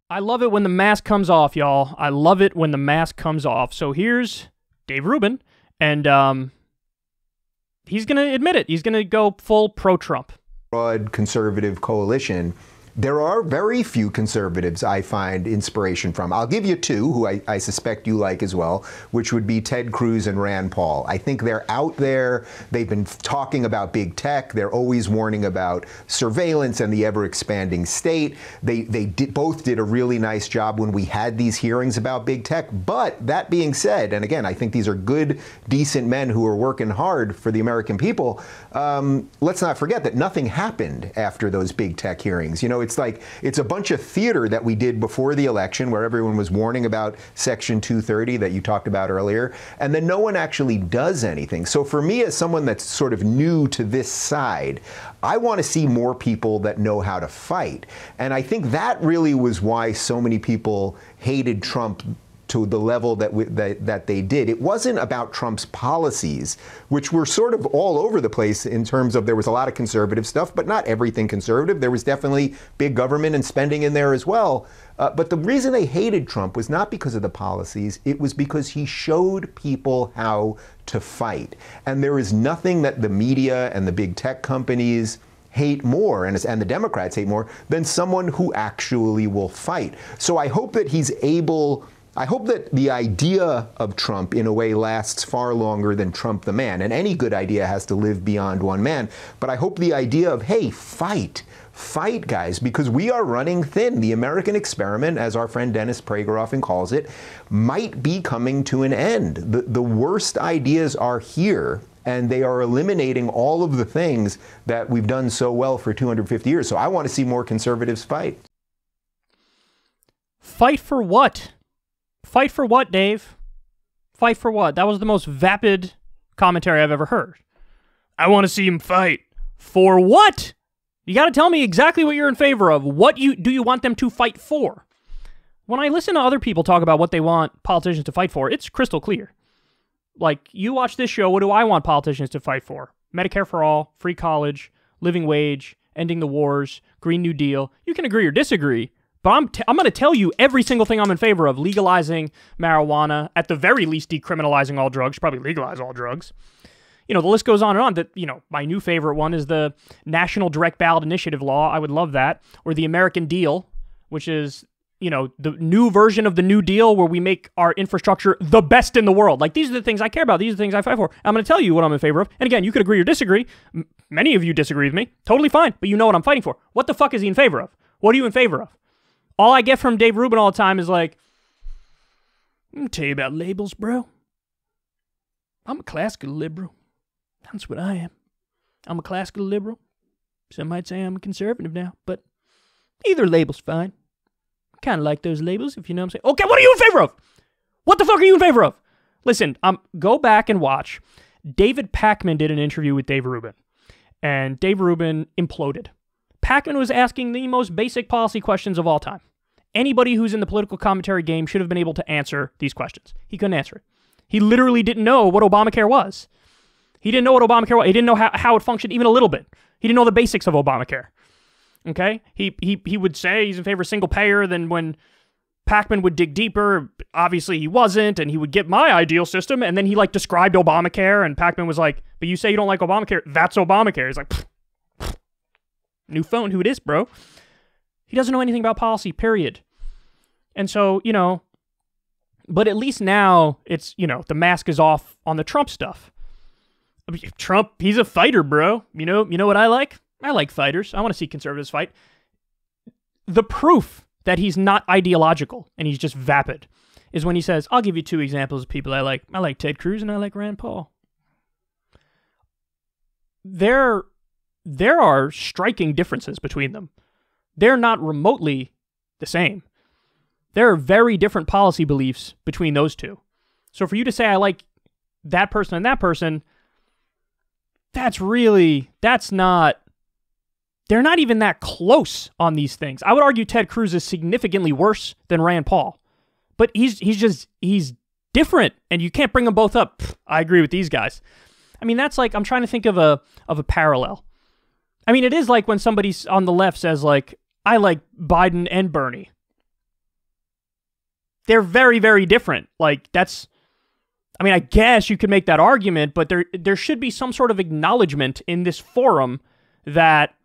I love it when the mask comes off, y'all. I love it when the mask comes off. So here's Dave Rubin, and he's going to admit it. He's going to go full pro-Trump. Broad conservative coalition. There are very few conservatives I find inspiration from. I'll give you two who I suspect you like as well, which would be Ted Cruz and Rand Paul. I think they're out there. They've been talking about big tech. They're always warning about surveillance and the ever-expanding state. They both did a really nice job when we had these hearings about big tech. But that being said, and again, I think these are good, decent men who are working hard for the American people. Let's not forget that nothing happened after those big tech hearings. You know, it's like, it's a bunch of theater that we did before the election where everyone was warning about Section 230 that you talked about earlier, and then no one actually does anything. So for me, as someone that's sort of new to this side, I want to see more people that know how to fight. And I think that really was why so many people hated Trump to the level that they did. It wasn't about Trump's policies, which were sort of all over the place in terms of there was a lot of conservative stuff, but not everything conservative. There was definitely big government and spending in there as well. But the reason they hated Trump was not because of the policies. It was because he showed people how to fight. And there is nothing that the media and the big tech companies hate more, and the Democrats hate more, than someone who actually will fight. So I hope that he's able... I hope that the idea of Trump, in a way, lasts far longer than Trump the man. And any good idea has to live beyond one man. But I hope the idea of, hey, fight, guys, because we are running thin. The American experiment, as our friend Dennis Prager often calls it, might be coming to an end. The worst ideas are here, and they are eliminating all of the things that we've done so well for 250 years. So I want to see more conservatives fight. Fight for what? Fight for what, Dave? Fight for what? That was the most vapid commentary I've ever heard. I want to see him fight. For what? You got to tell me exactly what you're in favor of. What do you want them to fight for? When I listen to other people talk about what they want politicians to fight for, it's crystal clear. Like, you watch this show, what do I want politicians to fight for? Medicare for all, free college, living wage, ending the wars, Green New Deal. You can agree or disagree, but I'm going to tell you every single thing I'm in favor of. Legalizing marijuana, at the very least decriminalizing all drugs, probably legalize all drugs. You know, the list goes on and on. That, you know, my new favorite one is the National Direct Ballot Initiative law. I would love that. Or the American Deal, which is, you know, the new version of the New Deal where we make our infrastructure the best in the world. Like, these are the things I care about. These are the things I fight for. I'm going to tell you what I'm in favor of. And again, you could agree or disagree. Many of you disagree with me. Totally fine. But you know what I'm fighting for. What the fuck is he in favor of? What are you in favor of? All I get from Dave Rubin all the time is like, I'm going to tell you about labels, bro. I'm a classical liberal. That's what I am. I'm a classical liberal. Some might say I'm a conservative now, but either label's fine. I kind of like those labels, if you know what I'm saying. Okay, what are you in favor of? What the fuck are you in favor of? Listen, go back and watch. David Pakman did an interview with Dave Rubin, and Dave Rubin imploded. Pakman was asking the most basic policy questions of all time. Anybody who's in the political commentary game should have been able to answer these questions. He couldn't answer it. He literally didn't know what Obamacare was. He didn't know what Obamacare was. He didn't know how it functioned even a little bit. He didn't know the basics of Obamacare. Okay? He would say he's in favor of single payer, then when Pakman would dig deeper, obviously he wasn't, and he would get my ideal system, and then he like described Obamacare, and Pakman was like, but you say you don't like Obamacare, that's Obamacare. He's like, pfft. New phone, who it is, bro? He doesn't know anything about policy, period. And so, you know, but at least now it's, you know, the mask is off on the Trump stuff. I mean, Trump, he's a fighter, bro. You know what I like? I like fighters. I want to see conservatives fight. The proof that he's not ideological and he's just vapid is when he says, I'll give you two examples of people I like. I like Ted Cruz and I like Rand Paul. There are striking differences between them. They're not remotely the same. There are very different policy beliefs between those two. So for you to say I like that person and that person, they're not even that close on these things. I would argue Ted Cruz is significantly worse than Rand Paul. But he's different, and you can't bring them both up. I agree with these guys. I mean, that's like, I'm trying to think of a parallel. I mean, it is like when somebody on the left says, like, I like Biden and Bernie. they're very, very different. Like, that's, I mean, I guess you could make that argument, but there should be some sort of acknowledgement in this forum that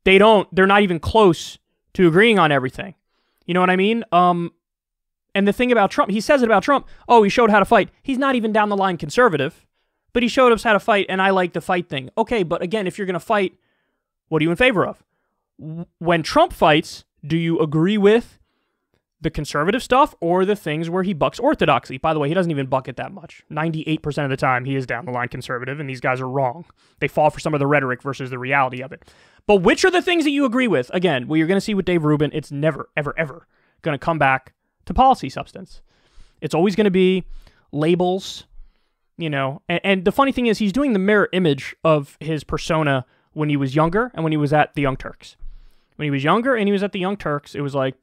they're not even close to agreeing on everything. You know what I mean? And the thing about Trump, he says it about Trump, oh, he showed how to fight. He's not even down the line conservative, but he showed us how to fight, and I like the fight thing. Okay, but again, if you're going to fight, what are you in favor of? When Trump fights, do you agree with the conservative stuff or the things where he bucks orthodoxy? By the way, he doesn't even buck it that much. 98% of the time, he is down the line conservative, and these guys are wrong. They fall for some of the rhetoric versus the reality of it. But which are the things that you agree with? Again, what you're going to see with Dave Rubin, it's never, ever, ever going to come back to policy substance. It's always going to be labels, you know. And the funny thing is, he's doing the mirror image of his persona when he was younger and when he was at the Young Turks. When he was younger and he was at the Young Turks, it was like,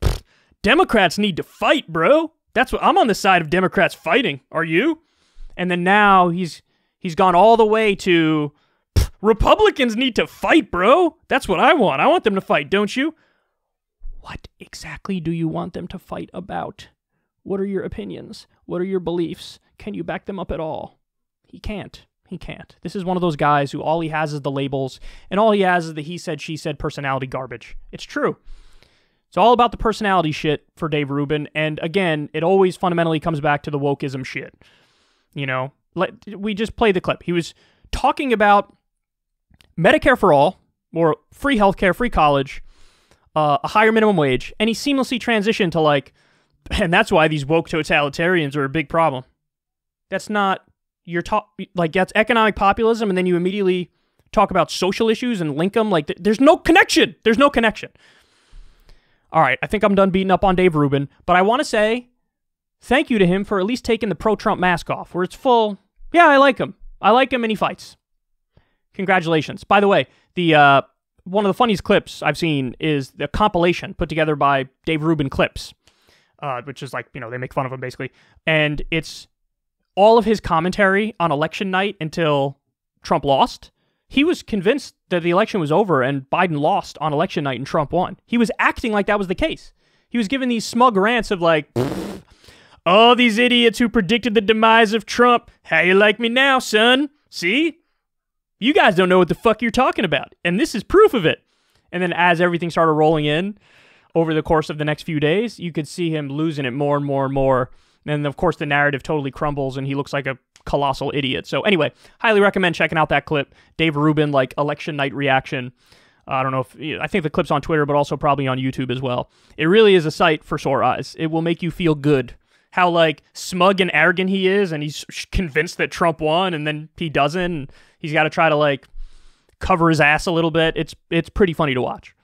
Democrats need to fight, bro. That's what I'm on the side of Democrats fighting. Are you? And then now he's gone all the way to Republicans need to fight, bro. That's what I want. I want them to fight, don't you? What exactly do you want them to fight about? What are your opinions? What are your beliefs? Can you back them up at all? He can't. He can't. This is one of those guys who all he has is the labels, and all he has is the he said, she said personality garbage. It's true. It's all about the personality shit for Dave Rubin, and again, it always fundamentally comes back to the wokeism shit. You know, we just played the clip. He was talking about Medicare for all, or free healthcare, free college, a higher minimum wage, and he seamlessly transitioned to like, and that's why these woke totalitarians are a big problem. That's not, that's economic populism, and then you immediately talk about social issues and link them. Like, there's no connection. There's no connection. All right, I think I'm done beating up on Dave Rubin, but I want to say thank you to him for at least taking the pro-Trump mask off, where it's full, yeah, I like him. I like him, and he fights. Congratulations. By the way, the one of the funniest clips I've seen is the compilation put together by Dave Rubin Clips, which is like, you know, they make fun of him basically. And it's all of his commentary on election night until Trump lost. He was convinced that the election was over and Biden lost on election night and Trump won. He was acting like that was the case. He was giving these smug rants of like, oh, these idiots who predicted the demise of Trump. How you like me now, son? See? You guys don't know what the fuck you're talking about. And this is proof of it. And then as everything started rolling in over the course of the next few days, you could see him losing it more and more and more. And of course, the narrative totally crumbles and he looks like a colossal idiot. So anyway, highly recommend checking out that clip. Dave Rubin, like election night reaction. I don't know if, I think the clip's on Twitter, but also probably on YouTube as well. It really is a sight for sore eyes. It will make you feel good. How like smug and arrogant he is, and he's convinced that Trump won, and then he doesn't. And he's got to try to like cover his ass a little bit. It's pretty funny to watch.